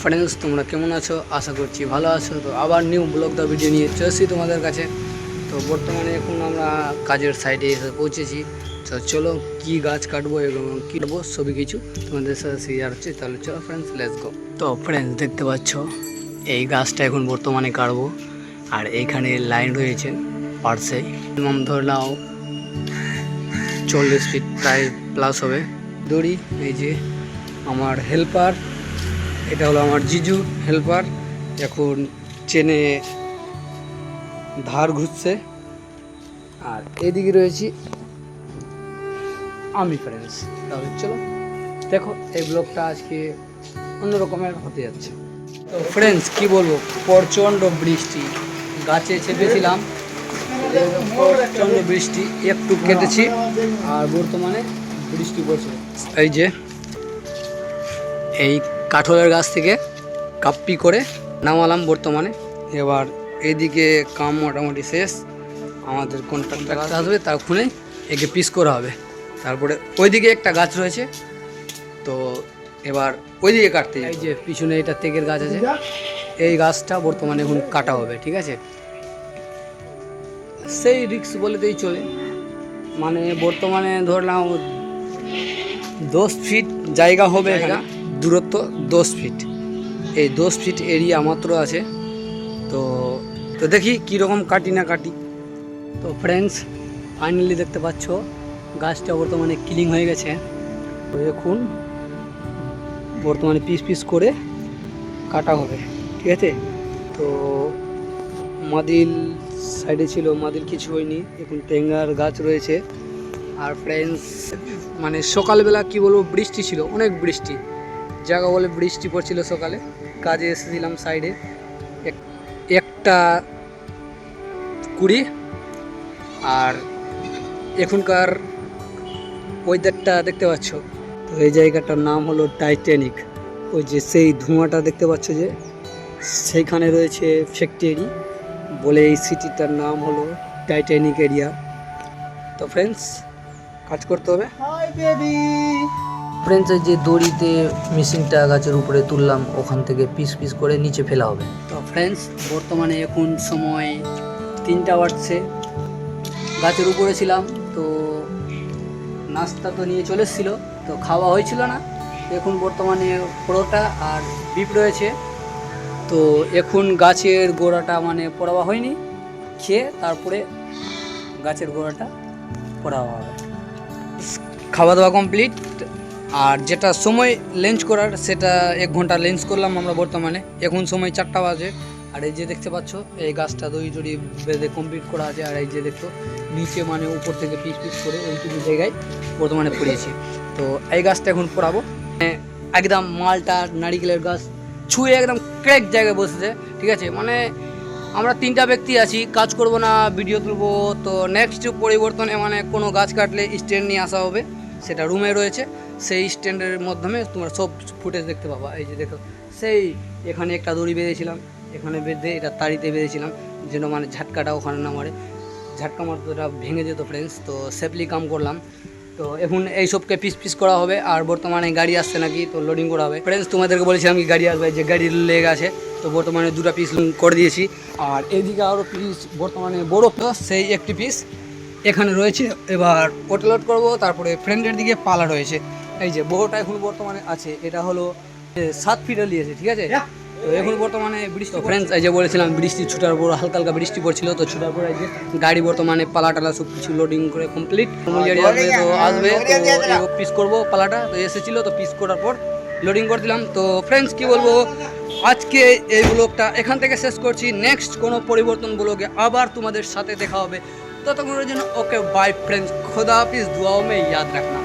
Friends, তোমরা কেমন আছো? আশা করছি ভালো আছো। তো আবার নিউ ব্লগ দা ভিডিও নিয়ে চলেছি তোমাদের কাছে। তো বর্তমানে এখন আমরা কাজের সাইডে এসে পৌঁছেছি। তো চলো কি গাছ কাটবো এবং কী কাটবো সবই কিছু তোমাদের সাথে শেয়ার হচ্ছে। তাহলে চলো ফ্রেন্ডস, লেটস গো। তো ফ্রেন্ডস, দেখতে পাচ্ছ এই গাছটা এখন বর্তমানে কাটবো। আর এইখানে লাইন রয়েছে পার্সে, মিনিমাম ধরে নাও 40 ফিট প্রায় প্লাস হবে দড়ি। এই যে আমার হেল্পার, এটা হলো আমার জিজু হেল্পার, এখন চেনে ধার ঘুরছে। আর এদিকে রয়েছি আমি ফ্রেন্ডস। তাহলে চলো দেখো, এই ব্লগটা আজকে অন্যরকমের হতে যাচ্ছে। তো ফ্রেন্ডস কি বলবো, প্রচণ্ড বৃষ্টি, গাছে চেপেছিলাম, প্রচণ্ড বৃষ্টি, একটু কেটেছি আর বর্তমানে বৃষ্টি পড়ছে। এই যে এই কাঠলের গাছ থেকে কাপ্পি করে নামালাম বর্তমানে। এবার এদিকে কাম মোটামুটি শেষ, আমাদের কন্ট্রাক্টর আসবে, তার খুনে একে পিস করা হবে। তারপরে ওইদিকে একটা গাছ রয়েছে, তো এবার ওইদিকে কাটতে। এই যে পিছনে এটা তেকের গাছ আছে, এই গাছটা বর্তমানে এখন কাটা হবে, ঠিক আছে। সেই রিক্স বলেতেই চলে, মানে বর্তমানে ধরলাম 10 ফিট জায়গা হবে, এখানে দূরত্ব 10 ফিট, এই 10 ফিট এরিয়া মাত্র আছে। তো তো দেখি কীরকম কাটি না কাটি। তো ফ্রেন্ডস ফাইনালি দেখতে পাচ্ছ গাছটা বর্তমানে ক্লিন হয়ে গেছে। তো এখন বর্তমানে পিস পিস করে কাটা হবে, ঠিক আছে। তো মাদিল সাইডে ছিল, মাদিল কিছু হয়নি, এখন টেঙ্গার গাছ রয়েছে। আর ফ্রেন্ডস মানে সকালবেলা কি বলবো, বৃষ্টি ছিল, অনেক বৃষ্টি, জায়গা বলে বৃষ্টি পড়ছিল। সকালে কাজে এসেছিলাম সাইডে, একটা 20, আর এখনকার ওয়েদারটা দেখতে পাচ্ছ। তো এই জায়গাটার নাম হলো টাইটানিক। ওই যে সেই ধোঁয়াটা দেখতে পাচ্ছ, যে সেইখানে রয়েছে ফ্যাক্টরি বলে এই সিটিটার নাম হলো টাইটানিক এরিয়া। তো ফ্রেন্ডস কাজ করতে হবে। ফ্রেন্ডস, এই যে দড়িতে মেশিনটা গাছের উপরে তুললাম, ওখান থেকে পিস পিস করে নিচে ফেলা হবে। তো ফ্রেন্ডস বর্তমানে এখন সময় 3টা বাজছে, গাছের উপরে ছিলাম, তো নাস্তা তো নিয়ে চলে এসেছিল, তো খাওয়া হয়েছিল না। এখন বর্তমানে পরোটা আর বিপ রয়েছে। তো এখন গাছের গোড়াটা মানে পোড়াওয়া হয়নি, খেয়ে তারপরে গাছের গোড়াটা পোড়াওয়া হবে। খাওয়া দাওয়া কমপ্লিট, আর যেটা সময় লেঞ্চ করার সেটা 1 ঘন্টা লেঞ্চ করলাম আমরা বর্তমানে। এখন সময় 4টা বাজে। আর এই যে দেখতে পাচ্ছ এই গাছটা দড়ি টড়ি বেঁধে কমপ্লিট করা আছে। আর এই যে দেখো নিচে মানে উপর থেকে পিস পিস করে ওইটুকু জায়গায় বর্তমানে পড়িয়েছি। তো এই গাছটা এখন পড়াবো, একদম মালটা নারিকেলের গাছ ছুঁয়ে একদম ক্র্যাক জায়গায় বসেছে, ঠিক আছে। মানে আমরা 3টা ব্যক্তি আছি, কাজ করব না, ভিডিও তুলবো। তো নেক্সট পরিবর্তনে মানে কোনো গাছ কাটলে স্ট্যান্ড নিয়ে আসা হবে, সেটা রুমে রয়েছে। সেই স্ট্যান্ডের মাধ্যমে তোমরা সব ফুটেজ দেখতে পাবা। এই যে দেখো, সেই এখানে একটা দড়ি বেঁধেছিলাম, এখানে বেঁধে এটা তাড়িতে বেঁধেছিলাম, যেন মানে ঝাটকাটা ওখানে না মারে, ঝাটকা মারতে ওটা ভেঙে যেত ফ্রেন্ডস। তো সেফলি কাম করলাম। তো এখন এই সবকে পিস পিস করা হবে। আর বর্তমানে গাড়ি আসছে নাকি, তো লোডিং করা হবে। ফ্রেন্ডস তোমাদেরকে বলেছিলাম কি গাড়ি আসবে, যে গাড়ির লেগ আছে, তো বর্তমানে 2টা পিস করে দিয়েছি। আর এইদিকে আরও পিস বর্তমানে বড়, সেই একটি পিস এখানে রয়েছে। এবার ওটা লোড করবো, তারপরে ফ্রেন্ডের দিকে পালা রয়েছে। এই যে বড়টা এখন বর্তমানে আছে, এটা হলো 7 ফিটে নিয়েছে, ঠিক আছে। তো এখন বর্তমানে বৃষ্টি। ফ্রেন্ডস এই যে বলেছিলাম বৃষ্টি ছুটার পর হালকা হালকা বৃষ্টি পড়ছিল, তো ছুটার পর এই যে গাড়ি বর্তমানে পালা টালা সব কিছু লোডিং করে কমপ্লিট। তো আসবে, তো পিস করবো পালাটা, তো এসেছিলো, তো পিস করার পর লোডিং করে দিলাম। তো ফ্রেন্ডস কি বলবো, আজকে এই ব্লগটা এখান থেকে শেষ করছি। নেক্সট কোনো পরিবর্তন ব্লগে আবার তোমাদের সাথে দেখা হবে, ততক্ষণের জন্য ওকে বাই ফ্রেন্ডস, খোদা হাফিজ, দুয়াও মে ইয়াদ রাখনা।